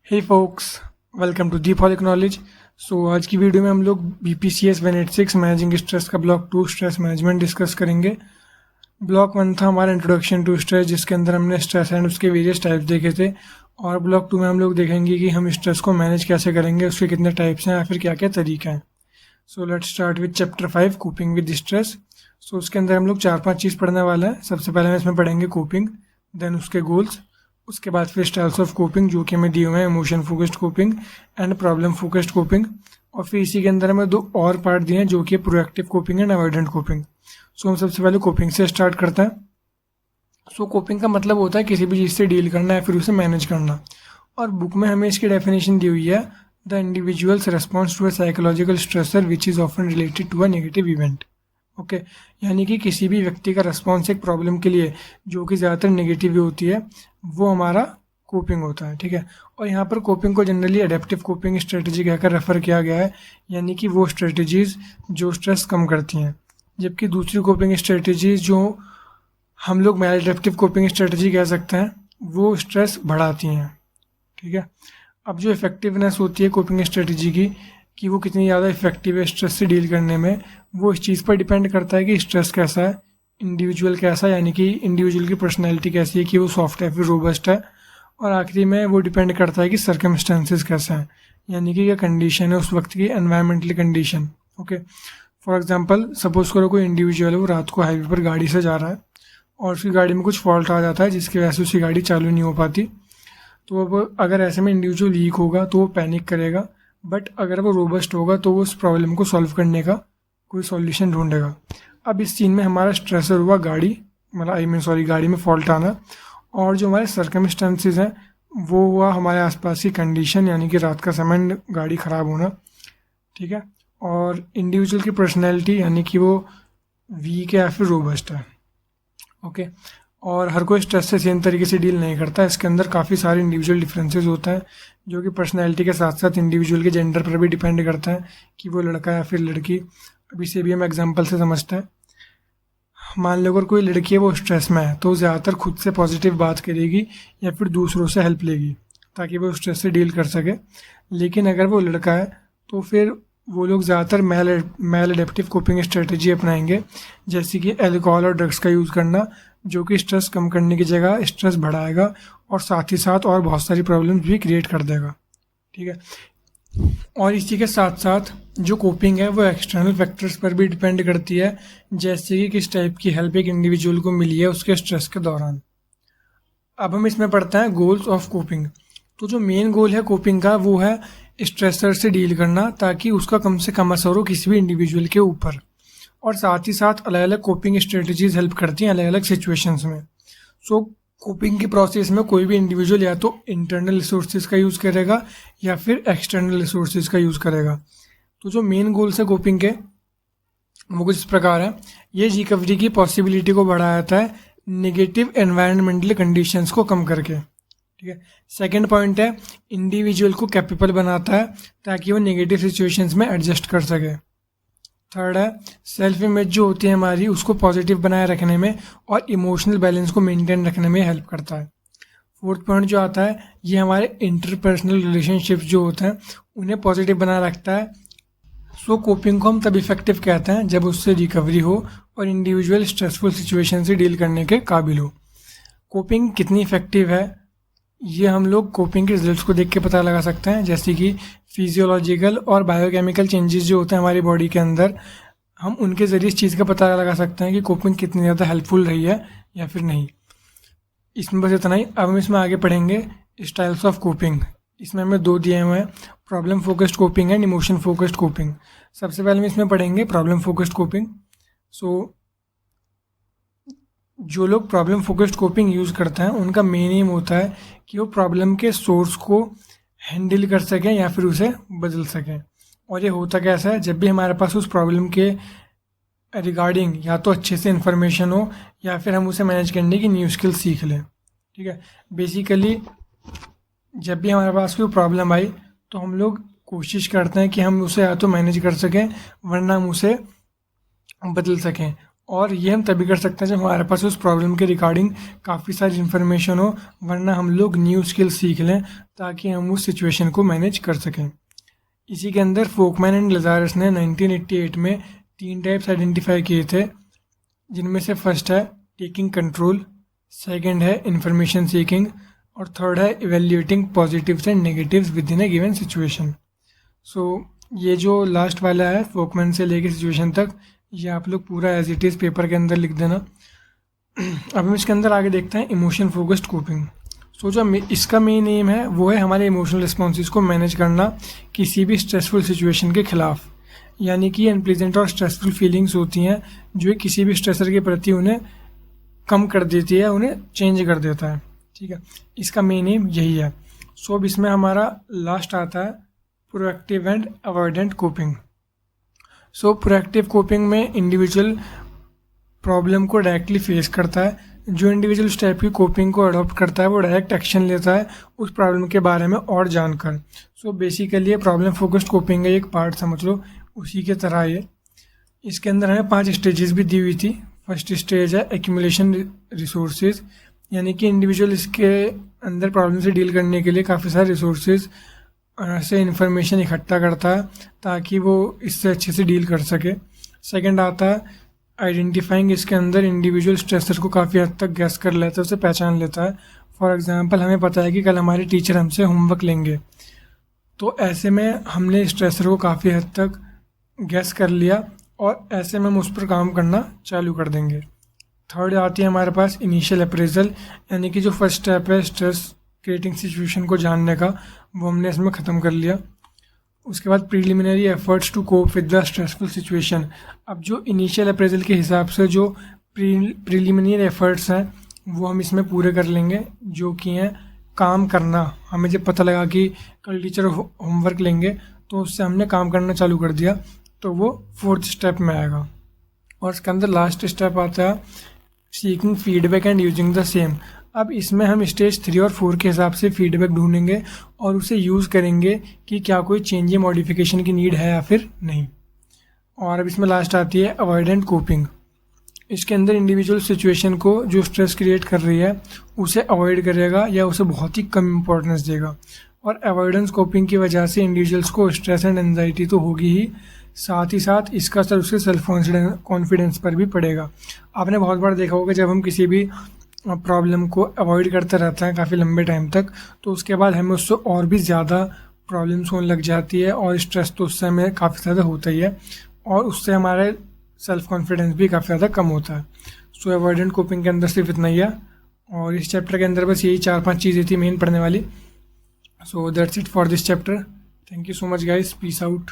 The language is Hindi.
Hey folks, welcome to deep holic knowledge. आज की वीडियो में हम लोग BPCS 186 मैनेजिंग स्ट्रेस का ब्लॉक 2 स्ट्रेस मैनेजमेंट डिस्कस करेंगे। ब्लॉक 1 था हमारा इंट्रोडक्शन टू स्ट्रेस, जिसके अंदर हमने स्ट्रेस एंड उसके वेरियस टाइप्स देखे थे। और ब्लॉक 2 में हम लोग देखेंगे कि हम स्ट्रेस को मैनेज कैसे करेंगे, उसके कितने टाइप्स हैं या फिर क्या क्या तरीका है। Let's start with chapter 5, coping with stress. उसके अंदर हम लोग 4-5 चीज़ पढ़ने वाला है। सबसे पहले हम इसमें पढ़ेंगे कोपिंग, देन उसके गोल्स, उसके बाद फिर स्टाइल्स ऑफ कोपिंग जो कि हमें दिए हुए हैं, emotion focused coping and problem focused coping. और फिर इसी के अंदर हमें 2 और पार्ट दिए हैं जो कि proactive coping and avoidant coping. हम सबसे पहले कोपिंग से स्टार्ट करते हैं। कोपिंग का मतलब होता है किसी भी चीज़ से डील करना या फिर उसे मैनेज करना। और बुक में हमें इसकी डेफिनेशन दी हुई है, the individuals response to a psychological stressor which is often related to a negative event. Okay, यानी कि किसी भी व्यक्ति का रेस्पॉन्स एक प्रॉब्लम के लिए जो कि ज़्यादातर नेगेटिव होती है, वो हमारा कोपिंग होता है। ठीक है, और यहाँ पर कोपिंग को जनरली अडेप्टिव कोपिंग स्ट्रेटजी कहकर रेफर किया गया है, यानी कि वो स्ट्रेटजीज जो स्ट्रेस कम करती हैं। जबकि दूसरी कोपिंग स्ट्रेटजीज जो हम लोग मैल अडेप्टिव कोपिंग स्ट्रेटजी कह सकते हैं, वो स्ट्रेस बढ़ाती हैं। ठीक है, अब जो इफेक्टिवनेस होती है कोपिंग स्ट्रेटजी की, कि वो कितनी ज़्यादा इफेक्टिव है स्ट्रेस से डील करने में, वो इस चीज़ पर डिपेंड करता है कि स्ट्रेस कैसा है, इंडिविजुअल कैसा, यानी कि इंडिविजुअल की पर्सनैलिटी कैसी है, कि वो सॉफ्ट है फिर रोबस्ट है। और आखिरी में वो डिपेंड करता है कि सर्कमस्टेंसेस कैसा है, यानी कि क्या कंडीशन है उस वक्त की, environmental condition. Okay, for example suppose करो कोई इंडिविजुअल है, वो रात को हाईवे पर गाड़ी से जा रहा है और उसकी गाड़ी में कुछ फॉल्ट आ जाता है जिसकी वजह से उसकी गाड़ी चालू नहीं हो पाती। तो अब अगर ऐसे में इंडिविजुअल वीक होगा तो वो पैनिक करेगा, बट अगर वो रोबस्ट होगा तो वो उस प्रॉब्लम को सॉल्व करने का कोई सॉल्यूशन ढूंढेगा। अब इस सीन में हमारा स्ट्रेसर हुआ गाड़ी, मतलब गाड़ी में फॉल्ट आना, और जो हमारे सर्कमस्टेंसेस हैं वो हुआ हमारे आसपास की कंडीशन, यानी कि रात का समय गाड़ी ख़राब होना। ठीक है, और इंडिविजुअल की पर्सनैलिटी, यानी कि वो वीक है या फिर रोबस्ट है। ओके, और हर कोई स्ट्रेस से सेम तरीके से डील नहीं करता, इसके अंदर काफ़ी सारे इंडिविजुअल डिफरेंसेस होता है जो कि पर्सनैलिटी के साथ साथ इंडिविजुअल के जेंडर पर भी डिपेंड करता है कि वो लड़का या फिर लड़की। अब इसे भी हम एग्जांपल से समझते हैं। मान लो अगर कोई लड़की है वो स्ट्रेस में है तो ज़्यादातर खुद से पॉजिटिव बात करेगी या फिर दूसरों से हेल्प लेगी ताकि वो स्ट्रेस से डील कर सके। लेकिन अगर वो लड़का है तो फिर वो लोग ज़्यादातर मैल अडेप्टिव कोपिंग स्ट्रेटजी अपनाएंगे, जैसे कि अल्कोहल और ड्रग्स का यूज़ करना, जो कि स्ट्रेस कम करने की जगह स्ट्रेस बढ़ाएगा और साथ ही साथ और बहुत सारी प्रॉब्लम्स भी क्रिएट कर देगा। ठीक है, और इसी के साथ साथ जो कोपिंग है वो एक्सटर्नल फैक्टर्स पर भी डिपेंड करती है, जैसे कि किस टाइप की हेल्प एक इंडिविजुअल को मिली है उसके स्ट्रेस के दौरान। अब हम इसमें पढ़ते हैं गोल्स ऑफ कोपिंग। तो जो मेन गोल है कोपिंग का वो है स्ट्रेसर से डील करना, ताकि उसका कम से कम असर हो किसी भी इंडिविजुअल के ऊपर। और साथ ही साथ अलग अलग कोपिंग स्ट्रेटजीज हेल्प करती हैं अलग अलग सिचुएशंस में। कोपिंग की प्रोसेस में कोई भी इंडिविजुअल या तो इंटरनल रिसोर्सेज का यूज़ करेगा या फिर एक्सटर्नल रिसोर्सेज का यूज़ करेगा। तो जो मेन गोल्स है कोपिंग के वो कुछ इस प्रकार है। ये रिकवरी की पॉसिबिलिटी को बढ़ाता है नेगेटिव एनवायरमेंटल कंडीशंस को कम करके। ठीक है, सेकंड पॉइंट है इंडिविजुअल को कैपेबल बनाता है ताकि वो नेगेटिव सिचुएशंस में एडजस्ट कर सके। थर्ड है सेल्फ इमेज जो होती है हमारी, उसको पॉजिटिव बनाए रखने में और इमोशनल बैलेंस को मेंटेन रखने में हेल्प करता है। फोर्थ पॉइंट जो आता है ये हमारे इंटरपर्सनल रिलेशनशिप्स जो होते हैं उन्हें पॉजिटिव बनाए रखता है। कोपिंग को हम तब इफेक्टिव कहते हैं जब उससे रिकवरी हो और इंडिविजुअल स्ट्रेसफुल सिचुएशन से डील करने के काबिल हो। कोपिंग कितनी इफेक्टिव है ये हम लोग कोपिंग के रिजल्ट्स को देख के पता लगा सकते हैं, जैसे कि फिजियोलॉजिकल और बायोकेमिकल चेंजेस जो होते हैं हमारी बॉडी के अंदर, हम उनके ज़रिए इस चीज़ का पता लगा सकते हैं कि कोपिंग कितनी ज़्यादा हेल्पफुल रही है या फिर नहीं। इसमें बस इतना ही। अब हम इसमें आगे पढ़ेंगे स्टाइल्स ऑफ कोपिंग। इसमें हमें 2 दिए हुए हैं, problem focused coping and emotion focused coping. सबसे पहले हम इसमें पढ़ेंगे प्रॉब्लम फोकस्ड कोपिंग। जो लोग प्रॉब्लम फोकस्ड कोपिंग यूज़ करते हैं उनका मेन एम होता है कि वो प्रॉब्लम के सोर्स को हैंडल कर सकें या फिर उसे बदल सकें। और ये होता कैसा है, जब भी हमारे पास उस प्रॉब्लम के रिगार्डिंग या तो अच्छे से इन्फॉर्मेशन हो या फिर हम उसे मैनेज करने की न्यू स्किल सीख लें। ठीक है, बेसिकली जब भी हमारे पास कोई प्रॉब्लम आई तो हम लोग कोशिश करते हैं कि हम उसे या तो मैनेज कर सकें वरना हम उसे बदल सकें। और ये हम तभी कर सकते हैं जब हमारे पास उस प्रॉब्लम के रिगार्डिंग काफ़ी सारी इन्फॉर्मेशन हो, वरना हम लोग न्यू स्किल सीख लें ताकि हम उस सिचुएशन को मैनेज कर सकें। इसी के अंदर फोकमैन एंड लजारस ने 1988 में 3 टाइप्स आइडेंटिफाई किए थे, जिनमें से फर्स्ट है टेकिंग कंट्रोल, सेकंड है इंफॉर्मेशन सीकिंग और थर्ड है evaluating positives and negatives within a given situation. So ये जो लास्ट वाला है फोकमैन से लेके सिचुएशन तक, ये आप लोग पूरा एज इट इज़ पेपर के अंदर लिख देना। अब हम इसके अंदर आगे देखते हैं इमोशन फोकस्ड कोपिंग। सो जो इसका मेन एम है वो है हमारे इमोशनल रिस्पॉन्सेज को मैनेज करना किसी भी स्ट्रेसफुल सिचुएशन के खिलाफ। यानी कि अनप्लीजेंट और स्ट्रेसफुल फीलिंग्स होती हैं जो किसी भी स्ट्रेसर के प्रति उन्हें कम कर देती है, उन्हें चेंज कर देता है। ठीक है, इसका मेन एम यही है। सो अब इसमें हमारा लास्ट आता है proactive and avoidant coping. So proactive coping में इंडिविजुअल प्रॉब्लम को डायरेक्टली फेस करता है। जो इंडिविजुअल स्टेप की कोपिंग को अडॉप्ट करता है वो डायरेक्ट एक्शन लेता है उस प्रॉब्लम के बारे में और जानकर। सो बेसिकली ये प्रॉब्लम फोकस्ड कोपिंग का एक पार्ट समझ लो, उसी के तरह ये। इसके अंदर हमें 5 स्टेजेस भी दी हुई थी। फर्स्ट स्टेज है एक्यूमुलेशन रिसोर्सेज, यानी कि इंडिविजुअल इसके अंदर प्रॉब्लम से डील करने के लिए काफ़ी सारे रिसोर्सेज से इंफॉर्मेशन इकट्ठा करता है ताकि वो इससे अच्छे से डील कर सके। सेकंड आता है आइडेंटिफाइंग, इसके अंदर इंडिविजुअल स्ट्रेसर को काफ़ी हद तक गैस कर लेता है, उसे पहचान लेता है। फॉर एग्जांपल हमें पता है कि कल हमारे टीचर हमसे होमवर्क लेंगे, तो ऐसे में हमने स्ट्रेसर को काफ़ी हद तक गैस कर लिया और ऐसे में हम उस पर काम करना चालू कर देंगे। थर्ड आती है हमारे पास इनिशियल अप्रेजल, यानी कि जो फर्स्ट स्टेप है स्ट्रेस क्रिएटिंग सिचुएशन को जानने का, वो हमने इसमें ख़त्म कर लिया। उसके बाद preliminary efforts to cope with the stressful situation. अब जो इनिशियल अप्रेजल के हिसाब से जो प्रीलिमिनरी एफर्ट्स हैं वो हम इसमें पूरे कर लेंगे, जो कि हैं काम करना। हमें जब पता लगा कि कल टीचर होमवर्क लेंगे तो उससे हमने काम करना चालू कर दिया, तो वो 4th स्टेप में आएगा। और इसके अंदर लास्ट स्टेप आता है seeking feedback and using the same. अब इसमें हम स्टेज 3 और 4 के हिसाब से फीडबैक ढूंढेंगे और उसे यूज़ करेंगे कि क्या कोई चेंज या मॉडिफिकेशन की नीड है या फिर नहीं। और अब इसमें लास्ट आती है अवॉइडेंट कोपिंग। इसके अंदर इंडिविजुअल सिचुएशन को जो स्ट्रेस क्रिएट कर रही है उसे अवॉइड करेगा या उसे बहुत ही कम इम्पोर्टेंस देगा। और अवॉइडेंस कोपिंग की वजह से इंडिविजुअल्स को स्ट्रेस एंड एंजाइटी तो होगी ही, साथ ही साथ इसका असर उसके सेल्फ कॉन्फिडेंस पर भी पड़ेगा। आपने बहुत बार देखा होगा जब हम किसी भी प्रॉब्लम को अवॉइड करते रहते हैं काफ़ी लंबे टाइम तक, तो उसके बाद हमें उससे और भी ज़्यादा प्रॉब्लम्स होने लग जाती है और स्ट्रेस तो उससे हमें काफ़ी ज़्यादा होता ही है और उससे हमारे सेल्फ कॉन्फिडेंस भी काफ़ी ज़्यादा कम होता है। सो अवॉइडेंट कोपिंग के अंदर सिर्फ इतना ही है और इस चैप्टर के अंदर बस यही 4-5 चीज़ें थी मेन पढ़ने वाली। So that's it for this chapter. Thank you so much guys, peace out.